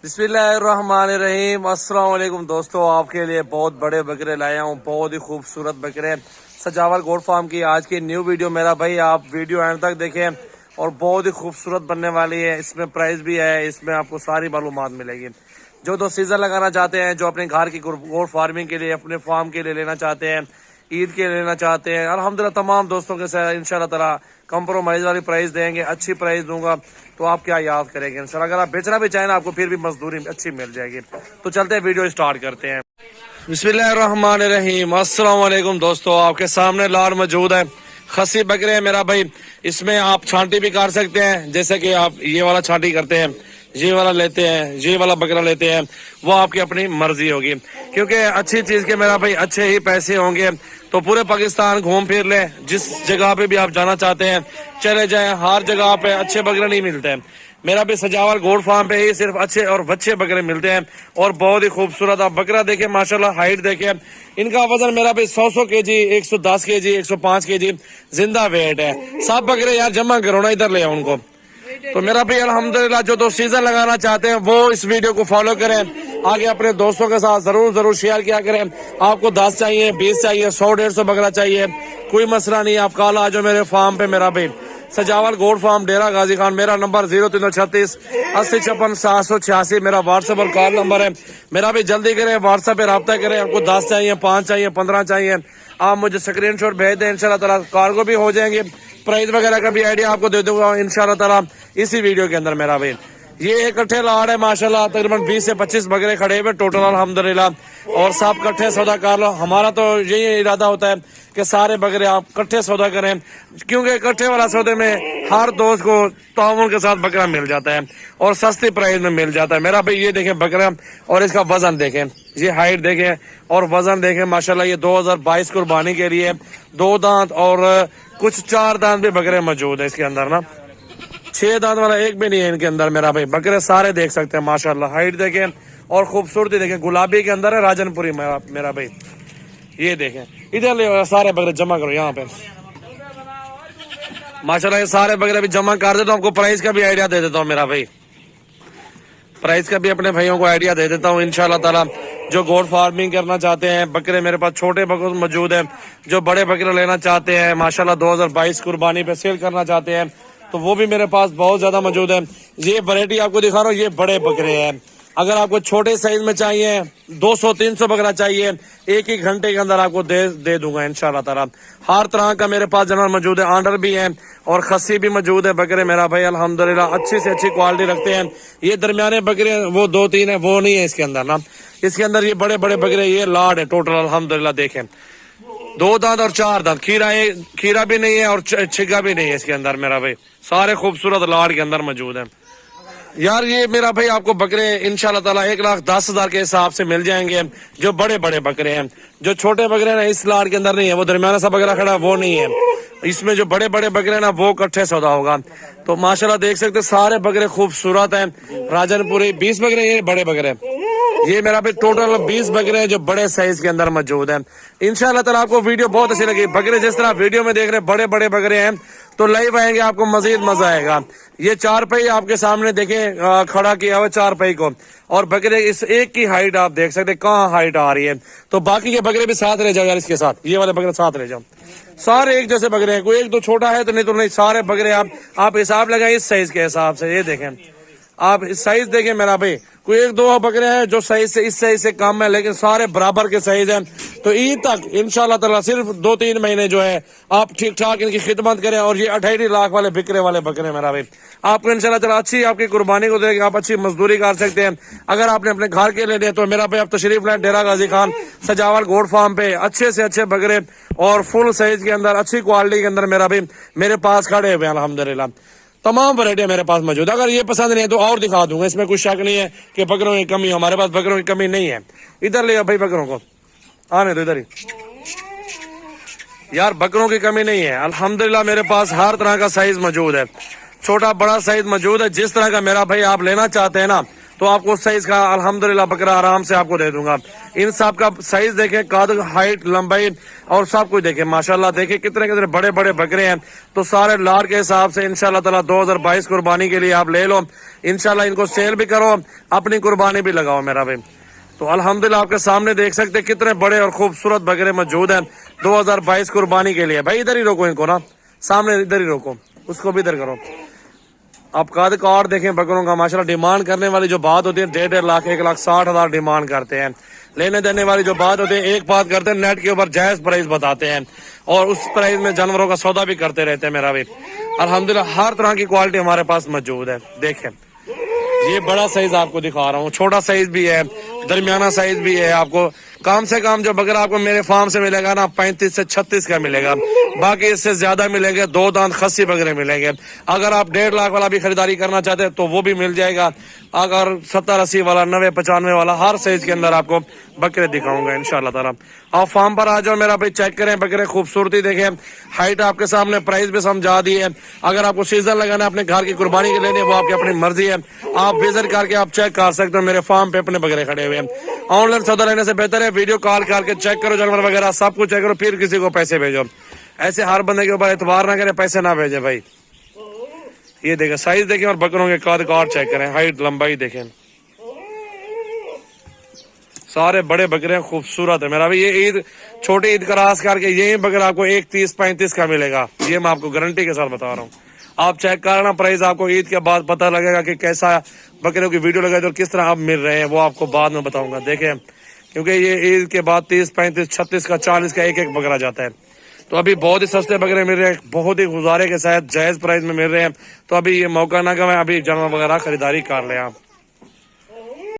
बिस्मिल्लाहिर्रहमानिर्रहीम। अस्सलाम वालेकुम दोस्तों, आपके लिए बहुत बड़े बकरे लाया हूँ, बहुत ही खूबसूरत बकरे सजावल गोट फार्म की। आज की न्यू वीडियो मेरा भाई, आप वीडियो एंड तक देखें और बहुत ही खूबसूरत बनने वाली है। इसमें प्राइस भी है, इसमें आपको सारी मालूमात मिलेगी। जो दो सीजन लगाना चाहते हैं, जो अपने घर की गोट फार्मिंग के लिए, अपने फार्म के लिए लेना चाहते हैं, ईद के लेना चाहते हैं, अल्हम्दुलिल्लाह तमाम दोस्तों के साथ इंशाल्लाह ताला कॉम्प्रोमाइज वाली प्राइस देंगे, अच्छी प्राइस दूंगा तो आप क्या याद करेंगे इंशाल्लाह। अगर आप बेचना भी चाहें ना, आपको फिर भी मजदूरी अच्छी मिल जाएगी। तो चलते हैं, वीडियो स्टार्ट करते हैं। बिस्मिल्लाहिर्रहमानिर्रहीम। अस्सलाम वालेकुम दोस्तों, आपके सामने लाल मौजूद है, खसी बकरे है मेरा भाई। इसमें आप छांटी भी कर सकते हैं, जैसे कि आप ये वाला छांटी करते हैं, ये वाला लेते हैं, ये वाला बकरा लेते हैं, वो आपकी अपनी मर्जी होगी। क्योंकि अच्छी चीज के मेरा भाई अच्छे ही पैसे होंगे। तो पूरे पाकिस्तान घूम फिर ले, जिस जगह पे भी आप जाना चाहते हैं चले जाएं, हर जगह पे अच्छे बकरे नहीं मिलते हैं। मेरा भी सजावल गोट फार्म पे ही सिर्फ अच्छे और बच्चे बकरे मिलते हैं और बहुत ही खूबसूरत। आप बकरा देखें, माशाल्लाह हाइट देखें, इनका वजन मेरा भाई 100 केजी, 110 केजी, 105 केजी जिंदा वेट है। सब बकरे यार जमा करो ना, इधर ले आओ उनको। तो मेरा भाई अल्हम्दुलिल्लाह, जो सीजन लगाना चाहते हैं वो इस वीडियो को फॉलो करें, आगे अपने दोस्तों के साथ जरूर शेयर किया करें। आपको 10 चाहिए, 20 चाहिए, 100-150 बकरा चाहिए, कोई मसला नहीं। आप कल आ जाओ मेरे फार्म पे, मेरा भाई सजावल गोट फार्म, डेरा गाजी खान। मेरा नंबर 0336 8056 786 मेरा व्हाट्सएप और कॉल नंबर है। मेरा भी जल्दी करें, व्हाट्सएप पे रब्ता करें। आपको 10 चाहिए, 5 चाहिए, 15 चाहिए, आप मुझे स्क्रीनशॉट भेज दें, इंशाल्लाह ताला कार्गो भी हो जाएंगे। प्राइस वगैरह का भी आइडिया आपको दे दूंगा इंशाल्लाह ताला इसी वीडियो के अंदर। मेरा भाई ये इकट्ठे लाड़ है माशाल्लाह, तकरीबन 20 से 25 बकरे खड़े हुए टोटल अल्हम्दुलिल्लाह, और सब इकट्ठे सौदा कर लो। हमारा तो यही इरादा होता है कि सारे बकरे आप इकट्ठे सौदा करें, क्योंकि इकट्ठे वाला सौदे में हर दोस्त को ताउन के साथ बकरा मिल जाता है और सस्ती प्राइस में मिल जाता है। मेरा भाई ये देखें बकरा, और इसका वजन देखें, ये हाइट देखें और वजन देखें माशाल्लाह। ये 2022 कुर्बानी के लिए 2 दांत और कुछ 4 दांत भी बकरे मौजूद है इसके अंदर ना, 6 दांत वाला एक भी नहीं है इनके अंदर। मेरा भाई बकरे सारे देख सकते हैं माशाल्लाह, हाइट देखें और खूबसूरती देखें। गुलाबी के अंदर है राजनपुरी मेरा भाई, ये देखें। इधर ले सारे बकरे जमा करो यहाँ पे माशाल्लाह। ये सारे बकरे भी जमा कर देता हूँ, आपको प्राइस का भी आइडिया दे देता हूँ मेरा भाई, प्राइस का भी अपने भाइयों को आइडिया दे देता हूँ इंशाल्लाह ताला। जो गोट फार्मिंग करना चाहते हैं, बकरे मेरे पास छोटे बकरे मौजूद हैं। जो बड़े बकरे लेना चाहते हैं माशाल्लाह, 2022 कुर्बानी पे सेल करना चाहते हैं, तो वो भी मेरे पास बहुत ज्यादा मौजूद है। ये वैरायटी आपको दिखा रहा हूँ, ये बड़े बकरे हैं। अगर आपको छोटे साइज में चाहिए, 200-300 बकरा चाहिए, एक ही घंटे के अंदर आपको दे दूंगा इंशाल्लाह ताला। हर तरह का मेरे पास जानवर मौजूद है, आंडर भी है और खस्सी भी मौजूद है। बकरे मेरा भाई अल्हम्दुलिल्लाह अच्छी से अच्छी क्वालिटी रखते हैं। ये दरमियाने बकरे वो 2-3 है, वो नहीं है इसके अंदर ना। इसके अंदर ये बड़े बड़े बकरे, ये लाड है टोटल अल्हम्दुलिल्लाह। देखें 2 दांत और 4 दांत, खीरा भी नहीं है और छिगा भी नहीं है इसके अंदर मेरा भाई। सारे खूबसूरत लाड के अंदर मौजूद है यार। ये मेरा भाई आपको बकरे इंशाल्लाह ताला 1,10,000 के हिसाब से मिल जाएंगे, जो बड़े बड़े बकरे हैं। जो छोटे बकरे ना इस लाड के अंदर नहीं है, वो दरमियाना सा बकरा खड़ा वो नहीं है। इसमें जो बड़े बड़े बकरे ना वो इकट्ठे सौदा होगा। तो माशाल्लाह देख सकते सारे बकरे खूबसूरत हैं, राजनपुरी। 20 बकरे ये बड़े बकरे, ये मेरा भी टोटल 20 बकरे हैं जो बड़े साइज के अंदर मौजूद हैं। इंशाल्लाह ताला आपको वीडियो बहुत अच्छी लगी। बकरे जिस तरह वीडियो में देख रहे हैं बड़े बड़े बकरे हैं, तो लाइव आएंगे आपको मजीद मजा आएगा। ये 4 पहिए आपके सामने देखें खड़ा किया हुआ 4 पहिए को, और बकरे इस एक की हाइट आप देख सकते कहाँ हाइट आ रही है। तो बाकी के बकरे भी साथ रह जाओ यार, इसके साथ ये वाले बकरे साथ रह जाओ। सारे एक जैसे बकरे हैं, कोई एक दो छोटा है तो नहीं सारे बकरे आप हिसाब लगाए इस साइज के हिसाब से। ये देखें आप इस साइज देखें मेरा भाई, कोई 1-2 बकरे हैं जो साइज से इस साइज से कम है, लेकिन सारे बराबर के साइज हैं। तो ईद तक इंशाल्लाह ताला सिर्फ 2-3 महीने जो है आप ठीक ठाक इनकी खिदमत करें। और ये 28 लाख वाले बिक्रे वाले बकरे मेरा भाई आपको इंशाल्लाह ताला अच्छी आपकी कुर्बानी को देगा, आप अच्छी मजदूरी कर सकते हैं। अगर आपने अपने घर के लिए तो मेरा भाई आप तशरीफ लाए डेरा गाजी खान सजावल गोट फार्म पे। अच्छे से अच्छे बकरे और फुल साइज के अंदर अच्छी क्वालिटी के अंदर मेरा भाई मेरे पास खड़े हुए अल्हम्दुलिल्लाह। तमाम वैरायटी मेरे पास मौजूद है। अगर ये पसंद नहीं है तो और दिखा दूंगा, इसमें कोई शक नहीं है कि बकरों की कमी, हमारे पास बकरों की कमी नहीं है। इधर ले भाई बकरों को आने दो, इधर ही यार, बकरों की कमी नहीं है अल्हम्दुलिल्लाह। मेरे पास हर तरह का साइज मौजूद है, छोटा बड़ा साइज मौजूद है। जिस तरह का मेरा भाई आप लेना चाहते हैं ना, तो आपको साइज का अल्हम्दुलिल्लाह बकरा आराम से आपको दे दूंगा। इन सब का साइज देखें, कद, हाइट, लंबाई और सब कुछ देखें, माशाल्लाह देखें कितने कितने बड़े बड़े बकरे हैं। तो सारे लार के हिसाब से इंशाल्लाह ताला 2022 कुर्बानी के लिए आप ले लो। इंशाल्लाह इनको सेल भी करो, अपनी कुर्बानी भी लगाओ मेरा भाई। तो अल्हम्दुलिल्लाह आपके सामने देख सकते हैं कितने बड़े और खूबसूरत बकरे मौजूद हैं 2022 कुर्बानी के लिए। भाई इधर ही रोको इनको ना, सामने इधर ही रोको, उसको भी इधर करो। आप कद काट देखें बकरों का, माशाल्लाह डिमांड करने वाली जो बात होती है 1.5 लाख 1,60,000 डिमांड करते हैं। लेने देने वाली जो बात होती है एक बात करते हैं, नेट के ऊपर जायज प्राइस बताते हैं और उस प्राइस में जानवरों का सौदा भी करते रहते हैं मेरा भाई। अल्हम्दुलिल्लाह हर तरह की क्वालिटी हमारे पास मौजूद है। देखें ये बड़ा साइज आपको दिखा रहा हूँ, छोटा साइज भी है, दरमियाना साइज भी है। आपको कम से कम जो बकरा आपको मेरे फार्म से मिलेगा ना 35 से 36 का मिलेगा, बाकी इससे ज्यादा मिलेंगे। 2 दांत खस्सी बकरे मिलेंगे। अगर आप 1.5 लाख वाला भी खरीदारी करना चाहते हैं तो वो भी मिल जाएगा। अगर 70-80 वाला, 90-95 वाला, हर साइज के अंदर आपको बकरे दिखाऊंगा इंशाल्लाह ताला। आप फार्म पर आ जाओ मेरा भाई, चेक करें बकरे, खूबसूरती देखें, हाइट आपके सामने, प्राइस भी समझा दी है। अगर आपको सीजन लगाना है अपने घर की कुर्बानी के लेने, वो आपकी अपनी मर्जी है। आप विजिट करके आप चेक कर सकते हो, मेरे फार्म पे अपने बकरे खड़े हुए हैं। ऑनलाइन सौदा लेने से बेहतर है वीडियो कॉल करके चेक करो जानवर वगैरह सब कुछ चेक करो, फिर किसी को पैसे भेजो। ऐसे हर बंदे के ऊपर एतबार ना करें, पैसे ना भेजे भाई। ये देखें साइज देखें और बकरों के कद काट चेक करें, हाइट लंबाई देखें, सारे बड़े बकरे हैं, खूबसूरत है मेरा भाई। ये ईद, छोटी ईद क्रॉस करके यही बकरा आपको 1,30-35 का मिलेगा, ये मैं आपको गारंटी के साथ बता रहा हूँ। आप चेक करना प्राइस, आपको ईद के बाद पता लगेगा कि कैसा बकरे की वीडियो लगाई तो किस तरह आप मिल रहे हैं, वो आपको बाद में बताऊंगा। देखें क्योंकि ये ईद के बाद 30-35-36 का 40 का एक बकरा जाता है। तो अभी बहुत ही सस्ते बकरे मिल रहे हैं, बहुत ही गुजारे के साथ जायज प्राइस में मिल रहे हैं। तो अभी ये मौका ना गवाएं, अभी जानवर वगैरह खरीदारी कर लें आप।